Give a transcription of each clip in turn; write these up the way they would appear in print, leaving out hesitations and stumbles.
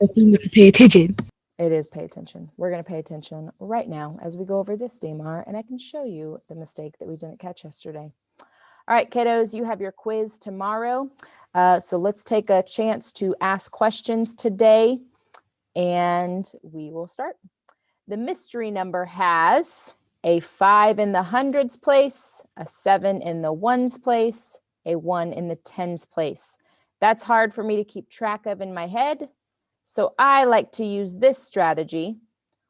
The thing with to pay attention. It is pay attention. We're going to pay attention right now as we go over this DMAR, and I can show you the mistake that we didn't catch yesterday. All right, kiddos, you have your quiz tomorrow. So let's take a chance to ask questions today, and we will start. The mystery number has a 5 in the hundreds place, a 7 in the ones place, a 1 in the tens place. That's hard for me to keep track of in my head. So I like to use this strategy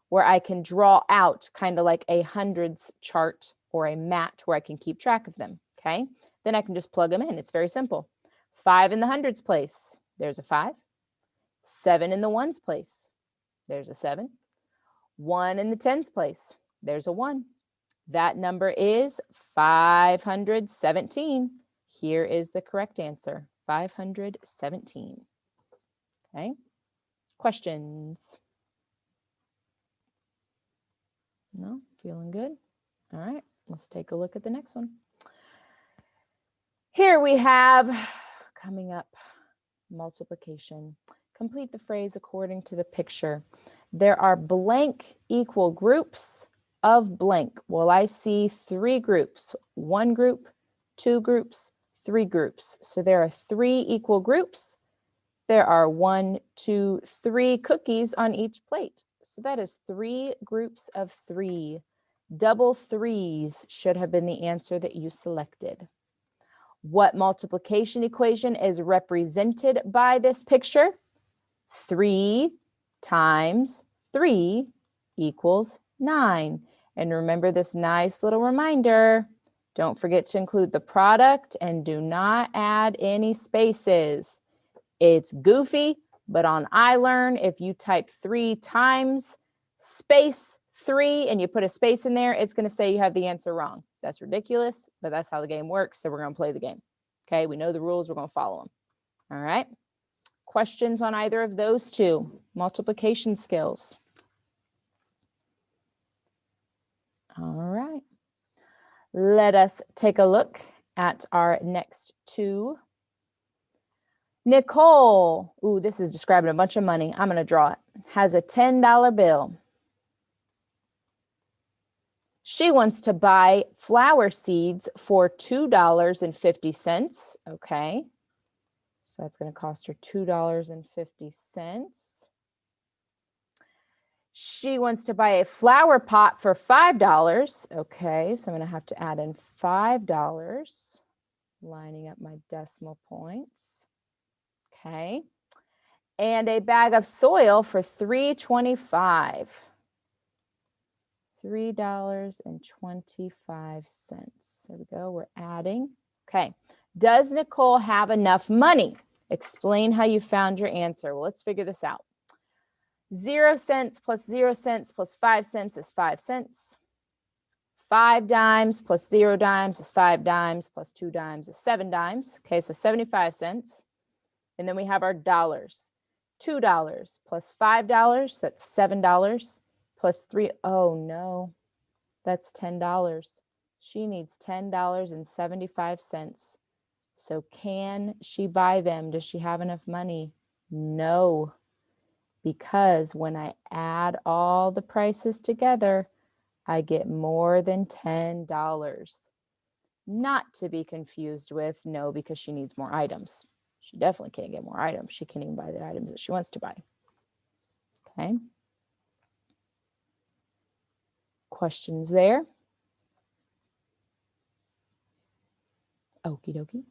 where I can draw out kind of like a hundreds chart or a mat where I can keep track of them, okay? Then I can just plug them in. It's very simple. 5 in the hundreds place, there's a 5. 7 in the ones place, there's a 7. 1 in the tens place, there's a 1. That number is 517. Here is the correct answer, 517. Okay. Questions? No? Feeling good? All right, let's take a look at the next one. Here we have, coming up, multiplication. Complete the phrase according to the picture. There are blank equal groups of blank. Well, I see 3 groups, 1 group, 2 groups, 3 groups. So there are 3 equal groups. There are 1, 2, 3 cookies on each plate. So that is 3 groups of 3. Double 3s should have been the answer that you selected. What multiplication equation is represented by this picture? 3 times 3 equals 9. And remember this nice little reminder. Don't forget to include the product and do not add any spaces. It's goofy, but on iLearn, if you type 3 times space 3 and you put a space in there, it's going to say you have the answer wrong. That's ridiculous, but that's how the game works. So we're going to play the game. Okay, we know the rules. We're going to follow them. All right. Questions on either of those two? Multiplication skills. All right. Let us take a look at our next two. Nicole, ooh, this is describing a bunch of money. I'm going to draw it. Has a $10 bill. She wants to buy flower seeds for $2.50. Okay. So that's going to cost her $2.50. She wants to buy a flower pot for $5. Okay, so I'm going to have to add in $5, lining up my decimal points. Okay. And a bag of soil for $3.25. $3.25. There we go. We're adding. Okay. Does Nicole have enough money? Explain how you found your answer. Well, let's figure this out. 0 cents plus 0 cents plus 5 cents is 5 cents. 5 dimes plus 0 dimes is 5 dimes plus 2 dimes is 7 dimes. Okay, so 75 cents. And then we have our dollars. $2 plus $5, that's $7 plus 3. Oh no, that's $10. She needs $10.75. So can she buy them? Does she have enough money? No, because when I add all the prices together, I get more than $10. Not to be confused with no, because she needs more items. She definitely can't get more items. She can't even buy the items that she wants to buy. Okay. Questions there? Okie dokie.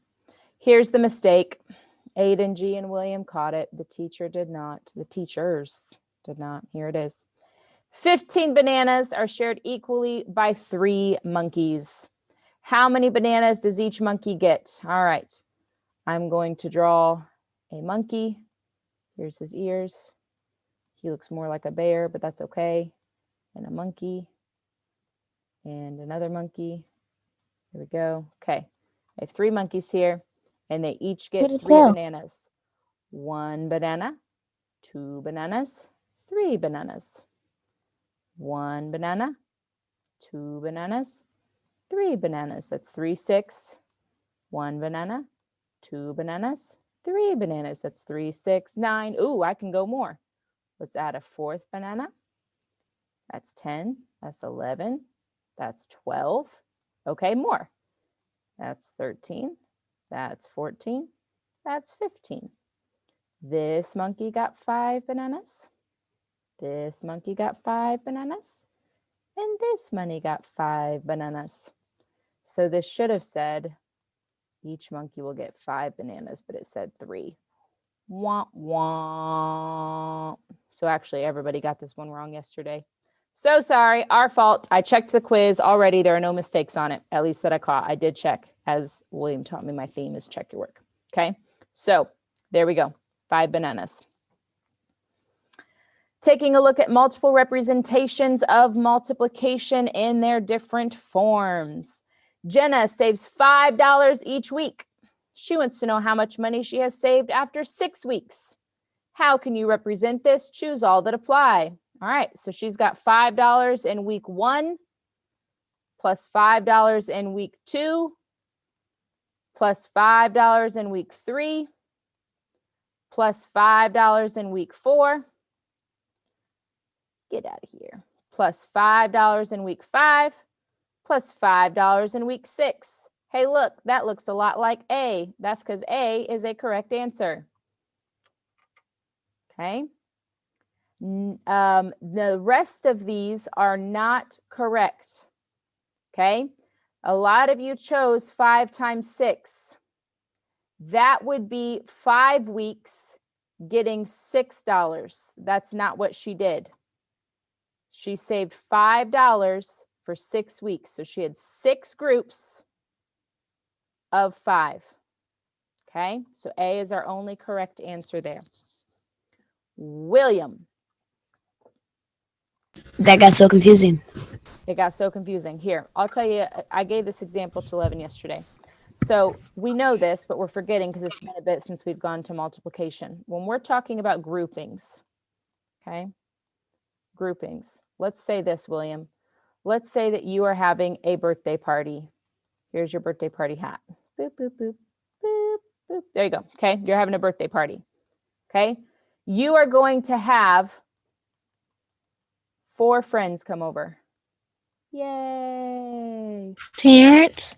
Here's the mistake. Aiden, G, and William caught it. The teacher did not. The teachers did not. Here it is. 15 bananas are shared equally by 3 monkeys. How many bananas does each monkey get? All right. I'm going to draw a monkey. Here's his ears. He looks more like a bear, but that's okay. And a monkey. And another monkey. Here we go. Okay. I have 3 monkeys here. And they each get 3 bananas. 1 banana, 2 bananas, 3 bananas. 1 banana, 2 bananas, 3 bananas. That's 3, 6. 1 banana, 2 bananas, 3 bananas. That's 3, 6, 9. Ooh, I can go more. Let's add a fourth banana. That's 10. That's 11. That's 12. Okay, more. That's 13. That's 14. That's 15. This monkey got 5 bananas. This monkey got 5 bananas. And this monkey got 5 bananas. So this should have said each monkey will get 5 bananas, but it said 3. Wah, wah. So actually, everybody got this one wrong yesterday. So sorry, our fault. I checked the quiz already. There are no mistakes on it, at least that I caught. I did check, as William taught me. My theme is check your work. Okay, so there we go. 5 bananas. Taking a look at multiple representations of multiplication in their different forms. Jenna saves $5 each week. She wants to know how much money she has saved after 6 weeks. How can you represent this? Choose all that apply. All right, so she's got $5 in week 1, plus $5 in week 2, plus $5 in week 3, plus $5 in week 4. Get out of here. Plus $5 in week 5, plus $5 in week 6. Hey, look, that looks a lot like A. That's because A is a correct answer. Okay. The rest of these are not correct. Okay. A lot of you chose 5 times 6. That would be 5 weeks getting $6. That's not what she did. She saved $5 for 6 weeks. So she had 6 groups of 5. Okay, so A is our only correct answer there. William. That got so confusing. It got so confusing. Here, I'll tell you, I gave this example to Levin yesterday. So we know this, but we're forgetting because it's been a bit since we've gone to multiplication. When we're talking about groupings, okay, groupings. Let's say this, William. Let's say that you are having a birthday party. Here's your birthday party hat. Boop, boop, boop, boop, boop. There you go. Okay, you're having a birthday party. Okay, you are going to have 4 friends come over. Yay. Terrence,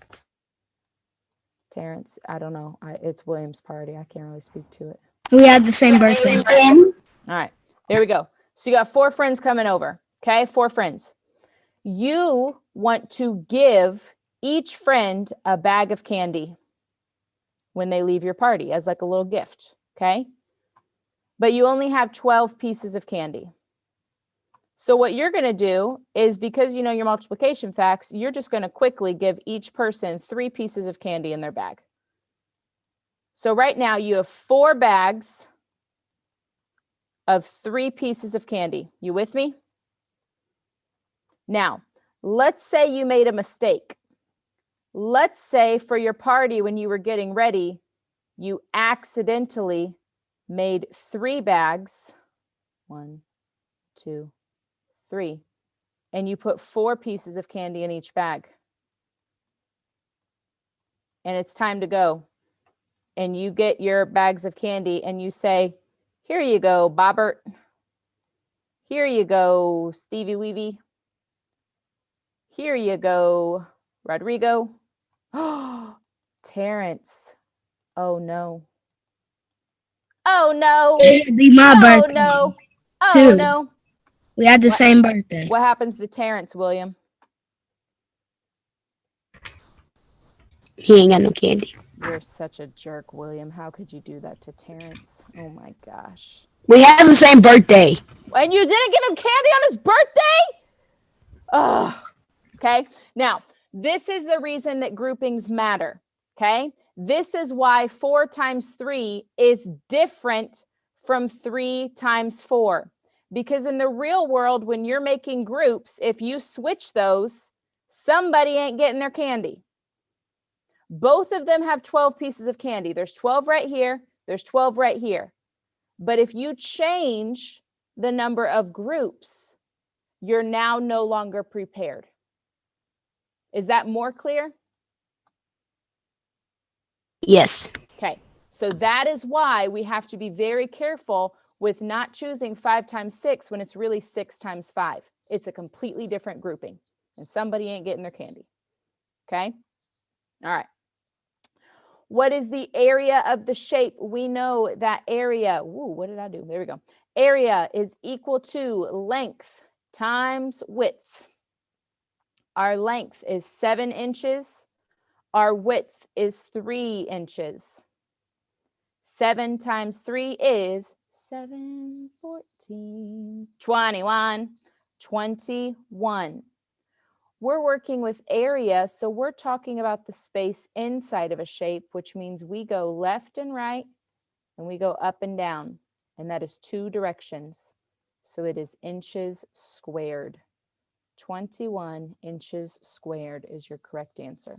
I don't know. It's William's party. I can't really speak to it. We had the same birthday. All right, there we go. So you got 4 friends coming over. Okay, 4 friends. You want to give each friend a bag of candy when they leave your party as like a little gift. Okay, but you only have 12 pieces of candy. So what you're going to do is, because you know your multiplication facts, you're just going to quickly give each person 3 pieces of candy in their bag. So right now you have 4 bags of 3 pieces of candy. You with me? Now, let's say you made a mistake. Let's say for your party, when you were getting ready, you accidentally made 3 bags. 1, 2, 3. And you put 4 pieces of candy in each bag. And it's time to go. And you get your bags of candy and you say, here you go, Bobbert. Here you go, Stevie Weevy. Here you go, Rodrigo. Oh, Terrence. Oh, no. Oh, no. It'd be my birthday. No. Oh, too. no. We had the same birthday. What happens to Terrence, William? He ain't got no candy. You're such a jerk, William. How could you do that to Terrence? Oh, my gosh. We had the same birthday. And you didn't give him candy on his birthday? Oh, okay. Now, this is the reason that groupings matter, okay? This is why 4 times 3 is different from 3 times 4. Because in the real world, when you're making groups, if you switch those, somebody ain't getting their candy. Both of them have 12 pieces of candy. There's 12 right here. There's 12 right here. But if you change the number of groups, you're now no longer prepared. Is that more clear? Yes. Okay. So that is why we have to be very careful with not choosing 5 times 6 when it's really 6 times 5. It's a completely different grouping, and somebody ain't getting their candy. Okay? All right. What is the area of the shape? We know that area, what did I do? There we go. Area is equal to length times width. Our length is 7 inches. Our width is 3 inches. 7 times 3 is 7, 14, 21, 21. We're working with area, so we're talking about the space inside of a shape, which means we go left and right, and we go up and down, and that is 2 directions. So it is inches squared. 21 inches squared is your correct answer.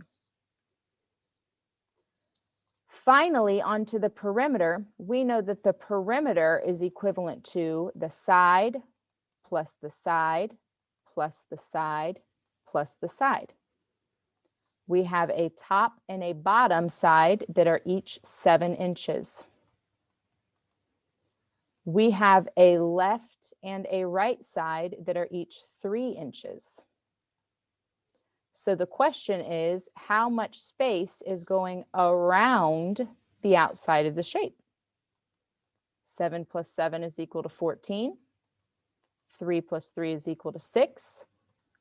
Finally, onto the perimeter, we know that the perimeter is equivalent to the side plus the side plus the side plus the side. We have a top and a bottom side that are each 7 inches. We have a left and a right side that are each 3 inches. So the question is, how much space is going around the outside of the shape? 7 plus 7 is equal to 14. 3 plus 3 is equal to 6.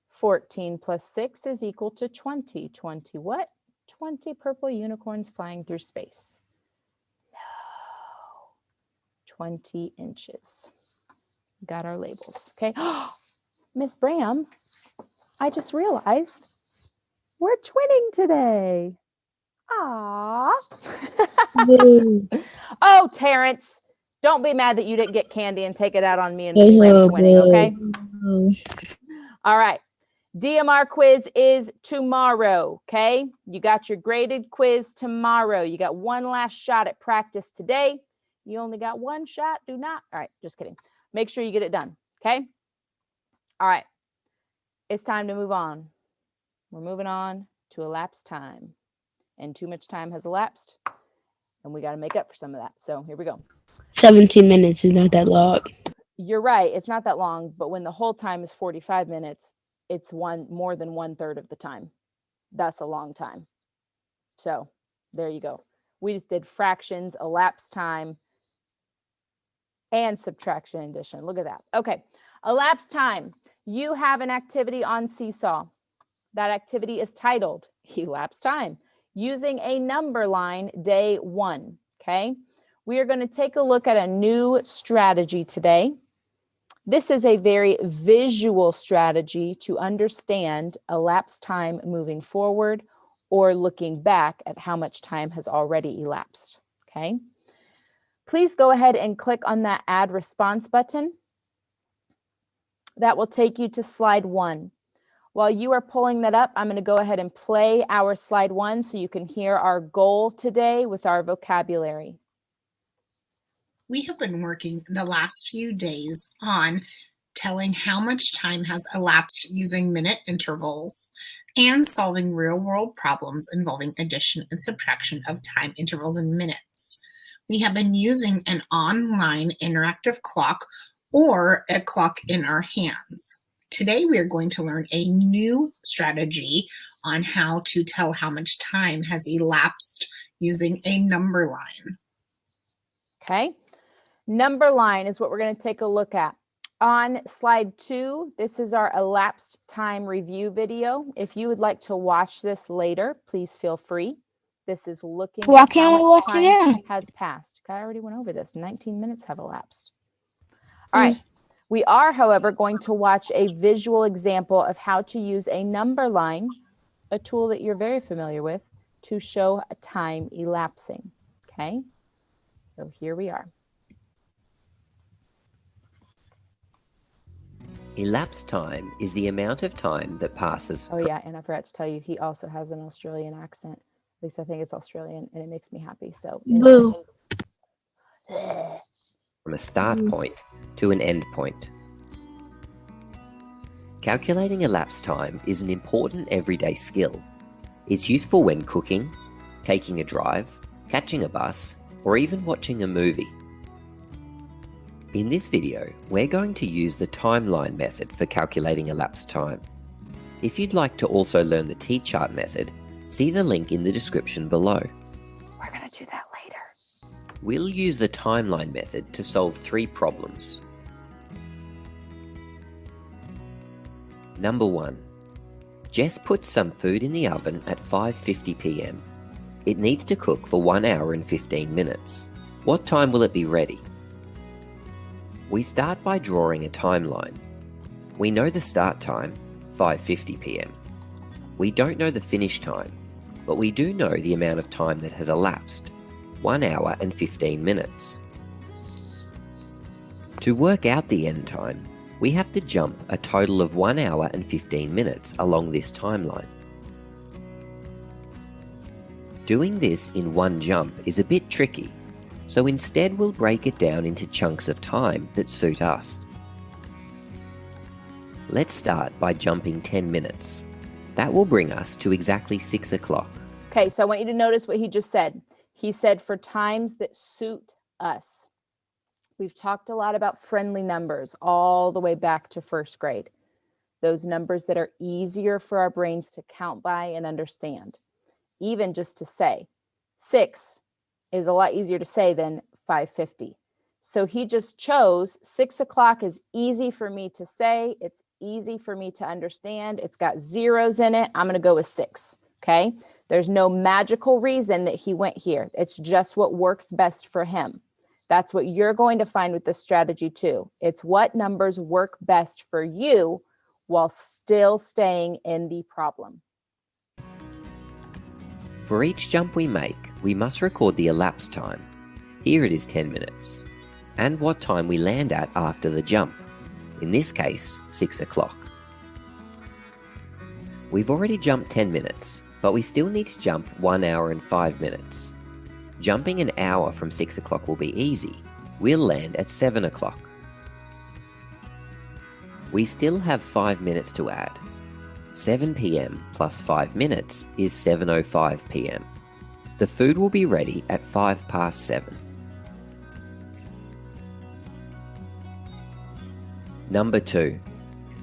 14 plus 6 is equal to 20. 20 what? 20 purple unicorns flying through space. No. 20 inches. Got our labels, okay? Miss Bram, I just realized we're twinning today. Aww. Oh, Terrence, don't be mad that you didn't get candy and take it out on me and Miss Bram twinning, okay? All right. DMR quiz is tomorrow, okay? You got your graded quiz tomorrow. You got one last shot at practice today. You only got one shot, do not. All right, just kidding. Make sure you get it done, okay? All right. It's time to move on. We're moving on to elapsed time. And too much time has elapsed, and we got to make up for some of that. So here we go. 17 minutes is not that long. You're right. It's not that long, but when the whole time is 45 minutes, it's more than 1/3 of the time. That's a long time. So there you go. We just did fractions, elapsed time, and subtraction and addition. Look at that. Okay. Elapsed time. You have an activity on Seesaw. That activity is titled Elapsed Time, using a number line, day 1. Okay. We are going to take a look at a new strategy today. This is a very visual strategy to understand elapsed time moving forward or looking back at how much time has already elapsed. Okay. Please go ahead and click on that Add Response button. That will take you to slide 1. While you are pulling that up, I'm going to go ahead and play our slide 1 so you can hear our goal today with our vocabulary. We have been working the last few days on telling how much time has elapsed using minute intervals and solving real-world problems involving addition and subtraction of time intervals in minutes. We have been using an online interactive clock or a clock in our hands. Today, we are going to learn a new strategy on how to tell how much time has elapsed using a number line. Okay. Number line is what we're going to take a look at. On slide 2, this is our elapsed time review video. If you would like to watch this later, please feel free. This is looking Why at can't how we much watch it time now? has passed. I already went over this. 19 minutes have elapsed. All right. We are, however, going to watch a visual example of how to use a number line, a tool that you're very familiar with, to show a time elapsing. Okay. So here we are. Elapsed time is the amount of time that passes. Oh yeah, and I forgot to tell you, he also has an Australian accent. At least I think it's Australian, and it makes me happy. So Boo. From a start point to an end point. Calculating elapsed time is an important everyday skill. It's useful when cooking, taking a drive, catching a bus, or even watching a movie. In this video, we're going to use the timeline method for calculating elapsed time. If you'd like to also learn the T-chart method, see the link in the description below. We're going to do that later. We'll use the timeline method to solve 3 problems. Number 1. Jess puts some food in the oven at 5:50 p.m. It needs to cook for 1 hour and 15 minutes. What time will it be ready? We start by drawing a timeline. We know the start time, 5:50 p.m. We don't know the finish time, but we do know the amount of time that has elapsed, 1 hour and 15 minutes. To work out the end time, we have to jump a total of 1 hour and 15 minutes along this timeline. Doing this in one jump is a bit tricky, so instead we'll break it down into chunks of time that suit us. Let's start by jumping 10 minutes. That will bring us to exactly 6 o'clock. Okay, so I want you to notice what he just said. He said for times that suit us. We've talked a lot about friendly numbers all the way back to first grade. Those numbers that are easier for our brains to count by and understand. Even just to say 6 is a lot easier to say than 5:50. So he just chose 6 o'clock is easy for me to say. It's easy for me to understand. It's got zeros in it. I'm going to go with 6. Okay. There's no magical reason that he went here. It's just what works best for him. That's what you're going to find with this strategy too. It's what numbers work best for you while still staying in the problem. For each jump we make, we must record the elapsed time. Here it is 10 minutes. And what time we land at after the jump. In this case, 6 o'clock. We've already jumped 10 minutes, but we still need to jump 1 hour and 5 minutes. Jumping an hour from 6 o'clock will be easy. We'll land at 7 o'clock. We still have 5 minutes to add. 7 p.m. plus 5 minutes is 7:05 p.m. The food will be ready at 7:05. Number 2.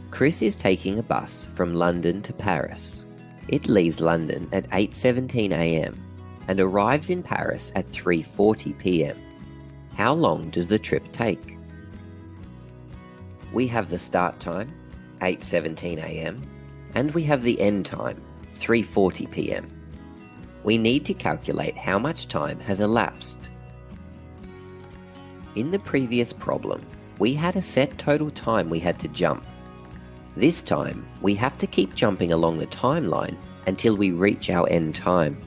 Chris is taking a bus from London to Paris. It leaves London at 8:17 a.m. and arrives in Paris at 3:40 p.m. How long does the trip take? We have the start time, 8:17 a.m., and we have the end time, 3:40 p.m. We need to calculate how much time has elapsed. In the previous problem, we had a set total time we had to jump. This time, we have to keep jumping along the timeline until we reach our end time.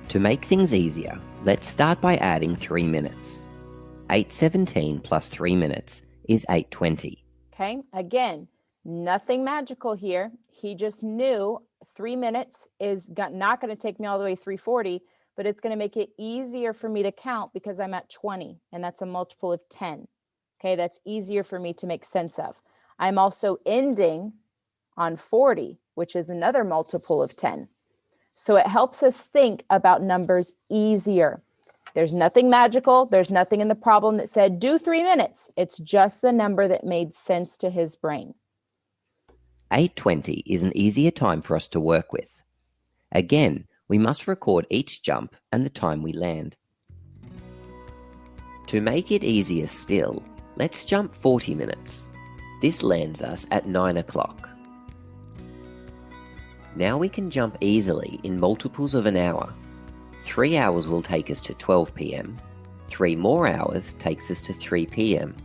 To make things easier, let's start by adding 3 minutes. 8:17 plus 3 minutes is 8:20. Okay, again, nothing magical here. He just knew 3 minutes is not going to take me all the way 3:40, but it's going to make it easier for me to count because I'm at 20, and that's a multiple of 10. Okay, that's easier for me to make sense of. I'm also ending on 40, which is another multiple of 10. So it helps us think about numbers easier. There's nothing magical. There's nothing in the problem that said, do 3 minutes. It's just the number that made sense to his brain. 8:20 is an easier time for us to work with. Again, we must record each jump and the time we land. To make it easier still, let's jump 40 minutes. This lands us at 9 o'clock. Now we can jump easily in multiples of an hour. 3 hours will take us to 12 p.m. 3 more hours takes us to 3 p.m.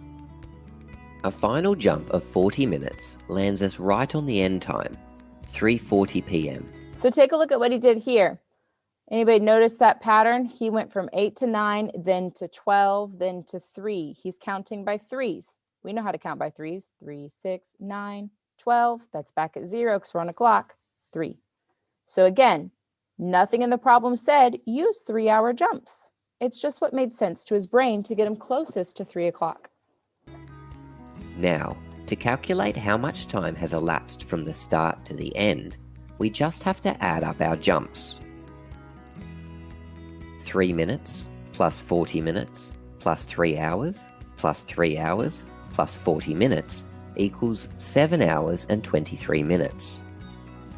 A final jump of 40 minutes lands us right on the end time, 3:40 p.m. So take a look at what he did here. Anybody notice that pattern? He went from 8 to 9, then to 12, then to 3. He's counting by threes. We know how to count by threes. 3, 6, 9, 12. That's back at 0 because we're on a clock. 3. So again, nothing in the problem said use 3-hour jumps. It's just what made sense to his brain to get him closest to 3 o'clock. Now, to calculate how much time has elapsed from the start to the end, we just have to add up our jumps. 3 minutes plus 40 minutes plus 3 hours plus 3 hours plus 40 minutes equals 7 hours and 23 minutes.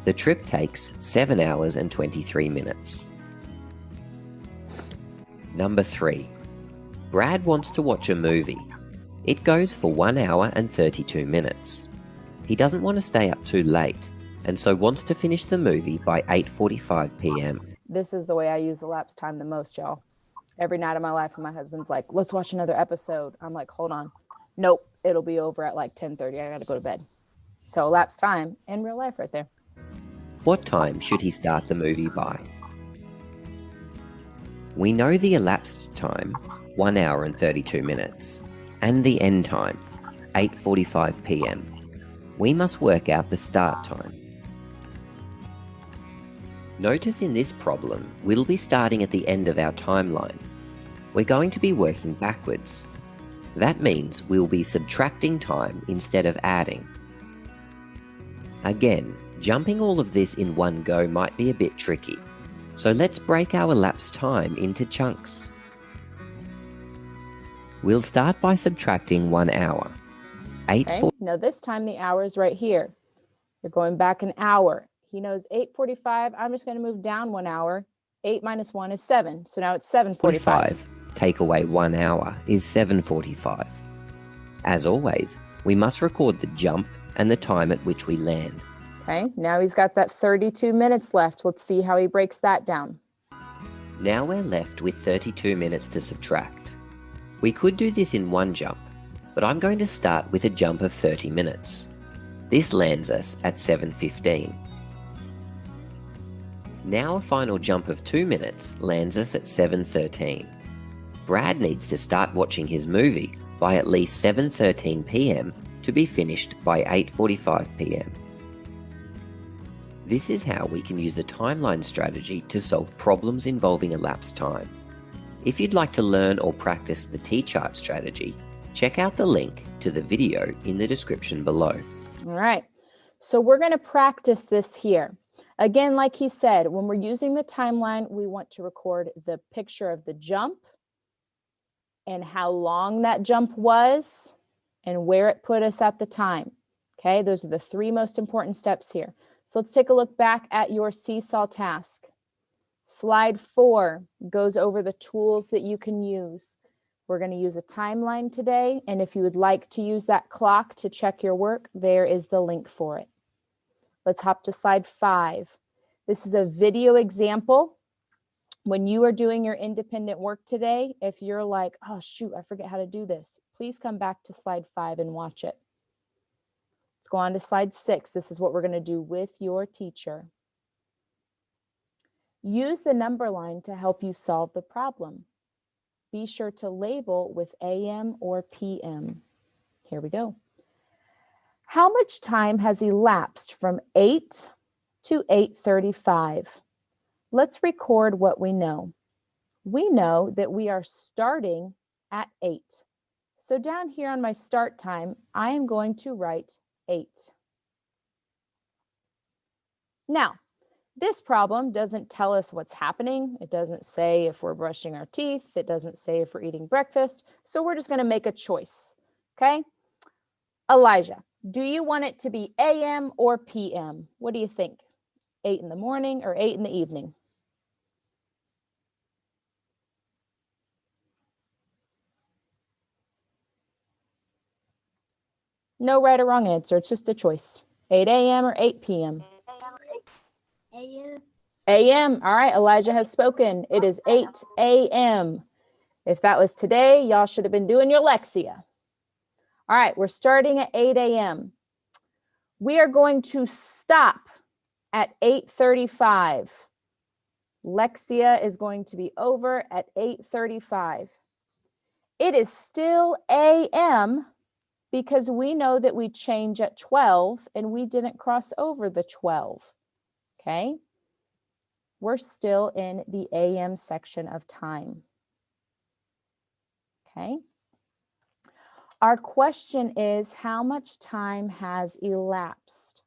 The trip takes 7 hours and 23 minutes. Number 3. Brad wants to watch a movie. It goes for 1 hour and 32 minutes. He doesn't want to stay up too late, and so wants to finish the movie by 8:45 p.m. This is the way I use elapsed time the most, y'all. Every night of my life when my husband's like, let's watch another episode, I'm like, hold on. Nope, it'll be over at like 10:30. I gotta go to bed. So elapsed time in real life right there. What time should he start the movie by? We know the elapsed time, 1 hour and 32 minutes, and the end time, 8:45 p.m. We must work out the start time. Notice in this problem, we'll be starting at the end of our timeline. We're going to be working backwards. That means we'll be subtracting time instead of adding. Again, jumping all of this in one go might be a bit tricky, so let's break our elapsed time into chunks. We'll start by subtracting 1 hour. Okay. Now this time the hour is right here. You're going back an hour. He knows 8:45. I'm just going to move down 1 hour. 8 minus 1 is 7. So now it's 7:45. Take away 1 hour is 7:45. As always, we must record the jump and the time at which we land. Okay, now he's got that 32 minutes left. Let's see how he breaks that down. Now we're left with 32 minutes to subtract. We could do this in one jump, but I'm going to start with a jump of 30 minutes. This lands us at 7:15. Now a final jump of 2 minutes lands us at 7:13. Brad needs to start watching his movie by at least 7:13 p.m. to be finished by 8:45 p.m. This is how we can use the timeline strategy to solve problems involving elapsed time. If you'd like to learn or practice the T-chart strategy, check out the link to the video in the description below. All right, so we're going to practice this here. Again, like he said, when we're using the timeline, we want to record the picture of the jump and how long that jump was and where it put us at the time. Okay, those are the 3 most important steps here. So let's take a look back at your seesaw task. Slide 4 goes over the tools that you can use. We're going to use a timeline today, and if you would like to use that clock to check your work, there is the link for it. Let's hop to slide 5. This is a video example. When you are doing your independent work today, if you're like, oh shoot, I forget how to do this, please come back to slide 5 and watch it. Let's go on to slide 6. This is what we're going to do with your teacher. Use the number line to help you solve the problem. Be sure to label with AM or PM. Here we go. How much time has elapsed from 8 to 8:35? Let's record what we know. We know that we are starting at 8. So down here on my start time, I am going to write 8. Now, this problem doesn't tell us what's happening. It doesn't say if we're brushing our teeth. It doesn't say if we're eating breakfast. So we're just going to make a choice. Okay? Elijah, do you want it to be AM or PM? What do you think? 8 in the morning or 8 in the evening? No right or wrong answer. It's just a choice. 8 a.m. or 8 p.m.? AM. AM. All right, Elijah has spoken. It is 8 a.m. If that was today, y'all should have been doing your Lexia. All right, we're starting at 8 a.m. We are going to stop at 8:35. Lexia is going to be over at 8:35. It is still a.m. because we know that we change at 12 and we didn't cross over the 12. Okay? We're still in the a.m. section of time. Okay? Our question is, how much time has elapsed?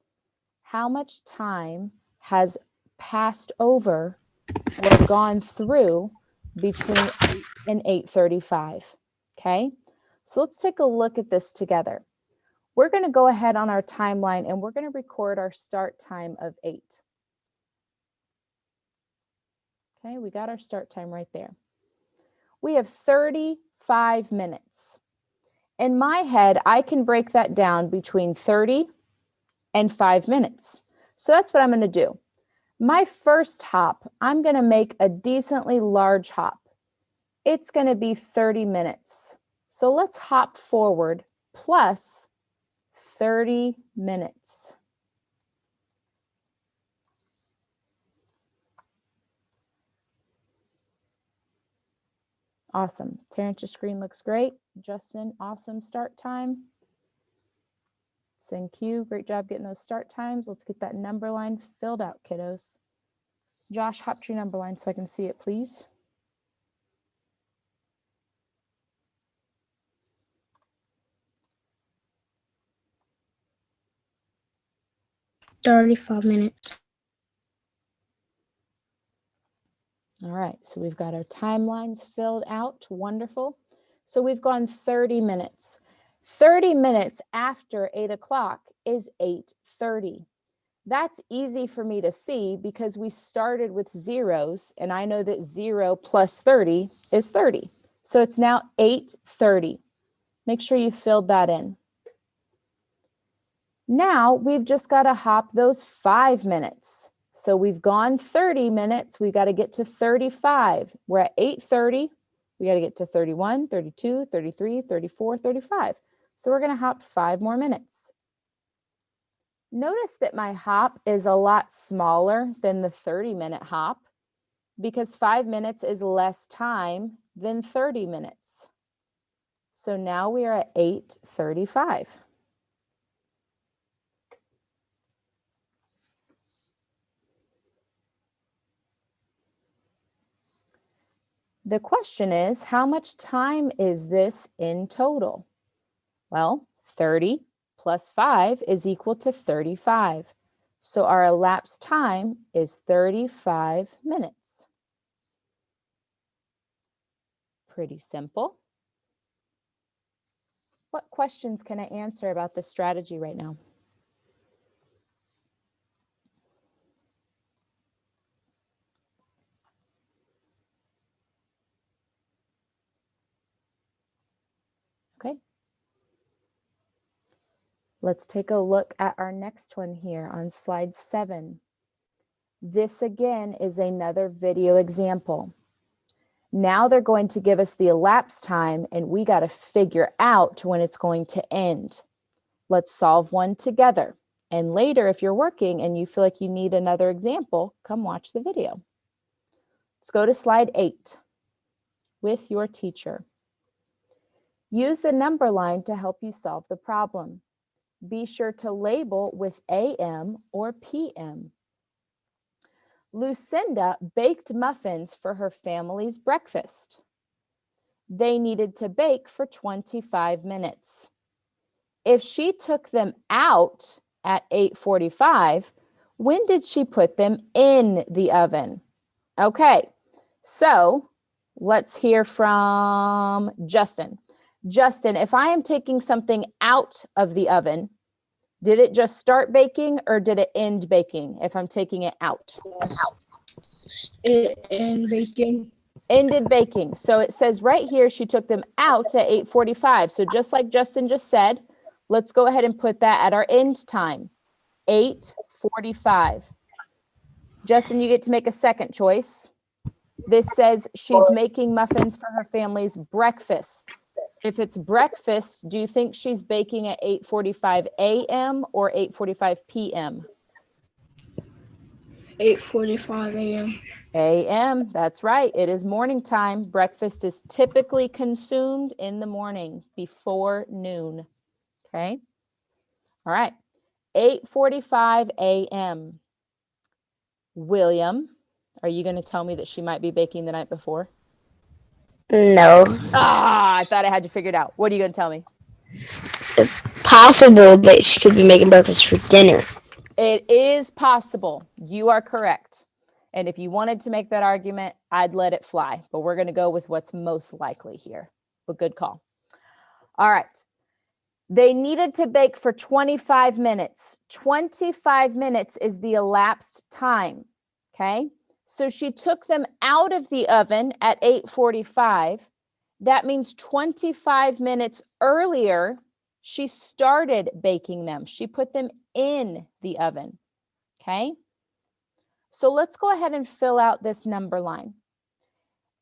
How much time has passed over or gone through between 8 and 8:35? Okay, so let's take a look at this together. We're going to go ahead on our timeline and we're going to record our start time of 8. Okay, we got our start time right there. We have 35 minutes. In my head, I can break that down between 30 and 5 minutes. So that's what I'm going to do. My first hop, I'm going to make a decently large hop. It's going to be 30 minutes. So let's hop forward plus 30 minutes. Awesome. Terrence, your screen looks great. Justin, awesome start time. Thank you. Great job getting those start times. Let's get that number line filled out, kiddos. Josh, hop to your number line so I can see it, please. $35 minutes. All right, so we've got our timelines filled out. Wonderful. So we've gone 30 minutes. 30 minutes after 8 o'clock is 8:30. That's easy for me to see because we started with zeros, and I know that 0 plus 30 is 30. So it's now 8:30. Make sure you filled that in. Now we've just got to hop those 5 minutes. So we've gone 30 minutes. We got to get to 35. We're at 8:30. We got to get to 31, 32, 33, 34, 35. So we're going to hop 5 more minutes. Notice that my hop is a lot smaller than the 30-minute hop because 5 minutes is less time than 30 minutes. So now we are at 8:35. The question is, how much time is this in total? Well, 30 plus 5 is equal to 35. So our elapsed time is 35 minutes. Pretty simple. What questions can I answer about this strategy right now? Okay. Let's take a look at our next one here on slide 7. This again is another video example. Now they're going to give us the elapsed time and we got to figure out when it's going to end. Let's solve one together. And later, if you're working and you feel like you need another example, come watch the video. Let's go to slide 8 with your teacher. Use the number line to help you solve the problem. Be sure to label with AM or PM. Lucinda baked muffins for her family's breakfast. They needed to bake for 25 minutes. If she took them out at 8:45, when did she put them in the oven? Okay, so let's hear from Justin. Justin, if I am taking something out of the oven, did it just start baking or did it end baking if I'm taking it out? It and baking. Ended baking. So it says right here she took them out at 8:45. So just like Justin just said, let's go ahead and put that at our end time, 8:45. Justin, you get to make a second choice. This says she's making muffins for her family's breakfast. If it's breakfast, do you think she's baking at 8:45 a.m. or 8:45 p.m.? 8:45 a.m. A.m. That's right. It is morning time. Breakfast is typically consumed in the morning before noon. Okay. All right. 8:45 a.m. William, are you going to tell me that she might be baking the night before? No. I thought I had you figured out. What are you going to tell me? It's possible that she could be making breakfast for dinner. It is possible. You are correct. And if you wanted to make that argument, I'd let it fly. But we're going to go with what's most likely here. But good call. All right. They needed to bake for 25 minutes. 25 minutes is the elapsed time, okay? So she took them out of the oven at 8:45. That means 25 minutes earlier, she started baking them. She put them in the oven, okay? So let's go ahead and fill out this number line.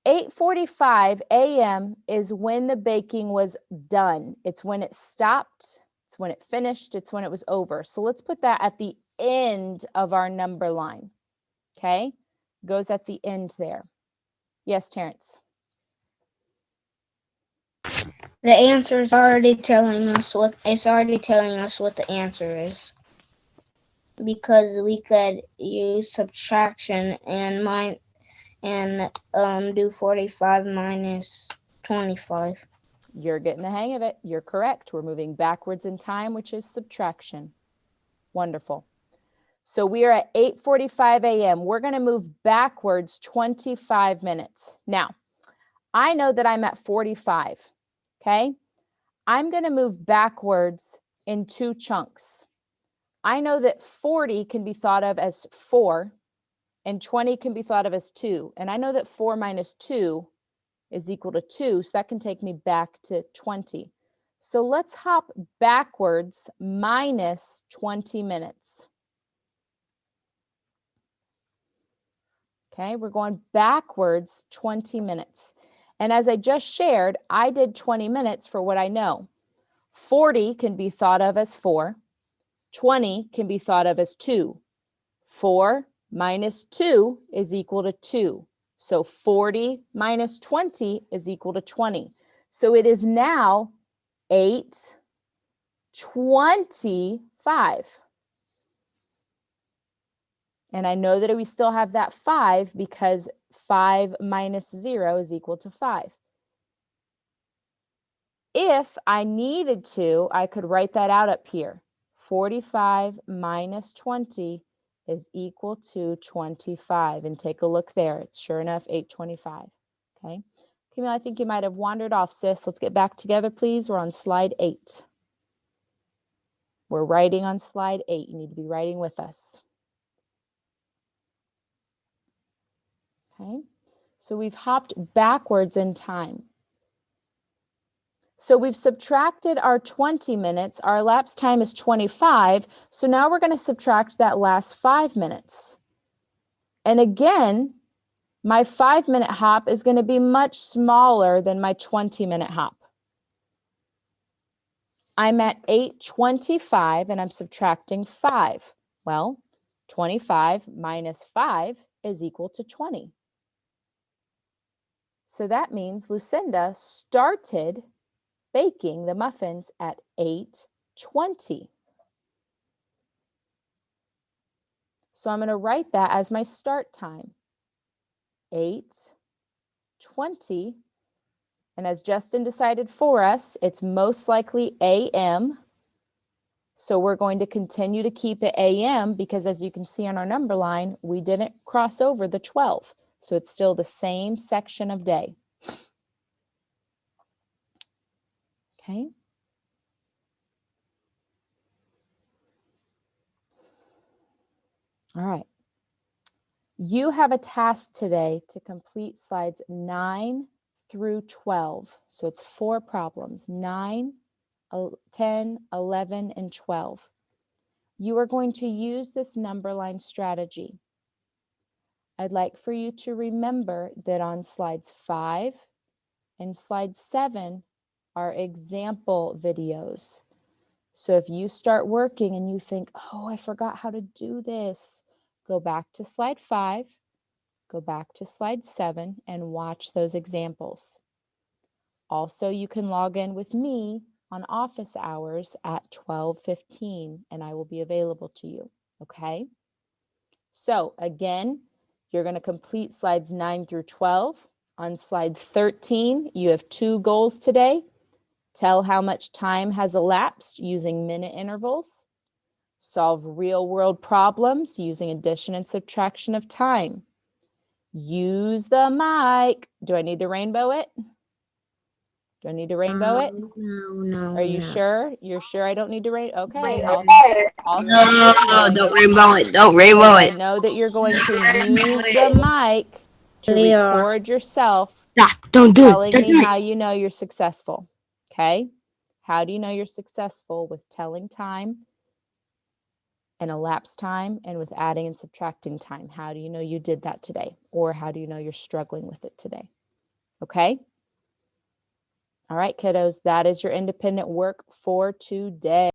8:45 a.m. is when the baking was done. It's when it stopped. It's when it finished. It's when it was over. So let's put that at the end of our number line. Okay? Goes at the end there. Yes, Terrence. The answer is already telling us what the answer is. Because we could use subtraction and do 45 minus 25. You're getting the hang of it. You're correct. We're moving backwards in time, which is subtraction. Wonderful. So we are at 8:45 a.m. We're going to move backwards 25 minutes. Now, I know that I'm at 45, okay? I'm going to move backwards in 2 chunks. I know that 40 can be thought of as 4 and 20 can be thought of as 2. And I know that 4 minus 2 is equal to 2, so that can take me back to 20. So let's hop backwards minus 20 minutes. Okay, we're going backwards 20 minutes. And as I just shared, I did 20 minutes for what I know. 40 can be thought of as 4. 20 can be thought of as 2. 4 minus 2 is equal to 2. So 40 minus 20 is equal to 20. So it is now 8:25. And I know that we still have that 5 because 5 minus 0 is equal to 5. If I needed to, I could write that out up here. 45 minus 20 is equal to 25. And take a look there. It's sure enough 8:25. Okay. Camille, I think you might have wandered off, sis. Let's get back together, please. We're on slide 8. We're writing on slide 8. You need to be writing with us. Okay. So we've hopped backwards in time. So we've subtracted our 20 minutes. Our elapsed time is 25. So now we're going to subtract that last 5 minutes. And again, my 5-minute hop is going to be much smaller than my 20-minute hop. I'm at 8:25 and I'm subtracting 5. Well, 25 minus 5 is equal to 20. So that means Lucinda started baking the muffins at 8:20. So I'm going to write that as my start time. 8:20. And as Justin decided for us, it's most likely AM. So we're going to continue to keep it AM because as you can see on our number line, we didn't cross over the 12. So it's still the same section of day. Okay. All right. You have a task today to complete slides 9 through 12. So it's 4 problems, 9, 10, 11, and 12. You are going to use this number line strategy. I'd like for you to remember that on slides 5 and slide 7 are example videos. So if you start working and you think, oh, I forgot how to do this, go back to slide 5, go back to slide 7, and watch those examples. Also, you can log in with me on office hours at 12:15, and I will be available to you, okay? So again, you're going to complete slides 9 through 12. On slide 13, you have 2 goals today. Tell how much time has elapsed using minute intervals. Solve real-world problems using addition and subtraction of time. Use the mic. Do I need to rainbow it? Do I need to rainbow it? No. Are you sure? You're sure I don't need to rainbow? Okay. I'll No, don't rainbow it. Don't rainbow I it. know that you're going to use the mic to We are. record yourself Stop. Don't do it. telling Don't me do it. how you know you're successful. Okay. How do you know you're successful with telling time and elapsed time and with adding and subtracting time? How do you know you did that today? Or how do you know you're struggling with it today? Okay. All right, kiddos, that is your independent work for today.